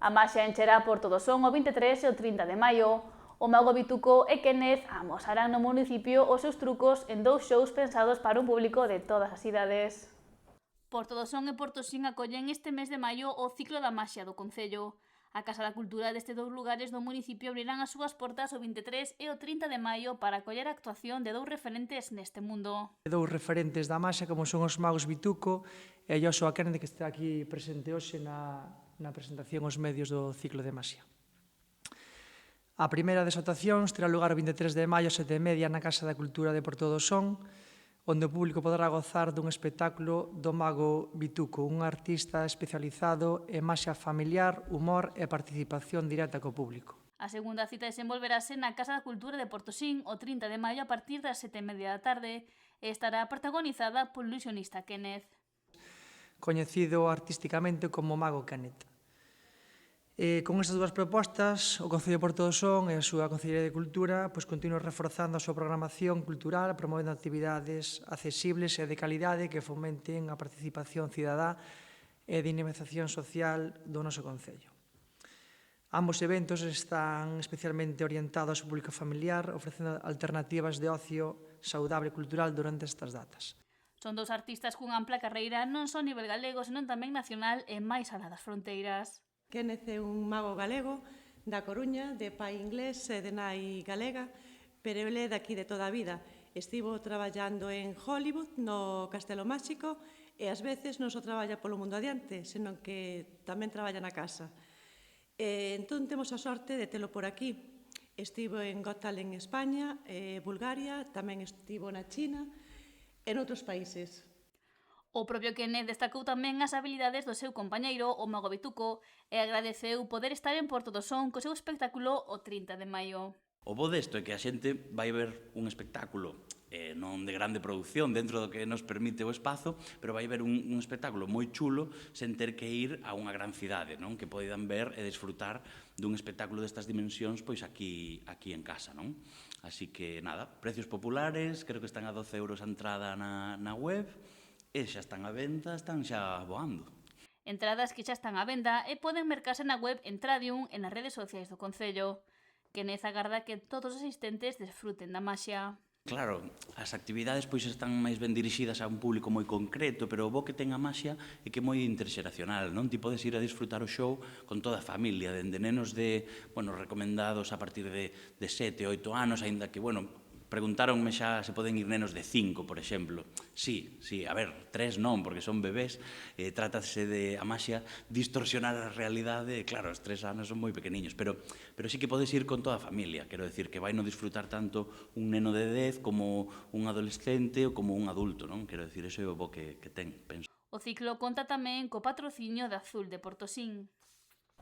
A maxia encherá por todo son o 23 e o 30 de maio. O mago Bituco e Kenneth amosarán no municipio os seus trucos en 2 shows pensados para un público de todas as idades. Portodosón e Portosín acollen este mes de maio o ciclo da maxia do Concello. A Casa da Cultura destes 2 lugares do municipio abrirán as súas portas o 23 e o 30 de maio para acoller a actuación de 2 referentes neste mundo. 2 referentes da maxia, como son os magos Bituco e Joshua Kennedy, que está aquí presente hoxe na presentación aos medios do ciclo de maxia. A primeira das actuacións terá lugar o 23 de maio a 7:30 na Casa da Cultura de Portodosón, onde o público poderá gozar dun espectáculo do mago Bituco, un artista especializado en maxia familiar, humor e participación directa co público. A segunda cita desenvolverase na Casa da Cultura de Portosín o 30 de maio a partir das 7:30 da tarde e estará protagonizada polo ilusionista Kenneth, coñecido artísticamente como Mago Kenneth. Con estas 2 propostas, o Concello de Portodosón e a súa Concellería de Cultura continúan reforzando a súa programación cultural, promovendo actividades accesibles e de calidade que fomenten a participación cidadá e dinamización social do noso Concello. Ambos eventos están especialmente orientados ao público familiar, ofrecendo alternativas de ocio saudable e cultural durante estas datas. Son 2 artistas cunha ampla carreira non só a nivel galego, senón tamén nacional e máis alá das fronteiras. Kenneth é un mago galego da Coruña, de pai inglés e de nai galega, pero ele é daqui de toda a vida. Estivo traballando en Hollywood, no Castelo Máxico, e ás veces non só traballa polo mundo adiante, senón que tamén traballa na casa. Entón temos a sorte de telo por aquí. Estivo en Got Talent en España, Bulgaria, tamén estivo na China e noutros países. O propio Kenneth destacou tamén as habilidades do seu compañeiro, o mago Bituco, e agradeceu poder estar en Portodosón co seu espectáculo o 30 de maio. O bo desto é que a xente vai ver un espectáculo non de grande produción dentro do que nos permite o espazo, pero vai ver un espectáculo moi chulo sen ter que ir a unha gran cidade, non? Que poidan ver e desfrutar dun espectáculo destas dimensións pois aquí en casa, non? Así que, nada, precios populares, creo que están a 12 euros a entrada na web, e xa están á venda, están xa voando. Entradas que xa están á venda e poden mercarse na web Entradium e nas redes sociais do Concello. Kenneth agarda que todos os asistentes desfruten da maxia. Claro, as actividades pois están máis ben dirixidas a un público moi concreto, pero o bo que ten a maxia é que é moi interxeracional, non? Ti podes ir a disfrutar o show con toda a familia, dende nenos recomendados a partir de 7, 8 anos, aínda que, preguntáronme xa se poden ir nenos de 5, por exemplo. Sí, a ver, 3 non, porque son bebés, trátase de, a maxia, distorsionar a realidade, claro, os 3 anos son moi pequeniños, pero sí que podes ir con toda a familia, quero decir, que vai non disfrutar tanto un neno de 10 como un adolescente ou como un adulto, non? Quero decir, iso é o bo que ten, penso. O ciclo conta tamén co patrocinio de Azul de Portosín.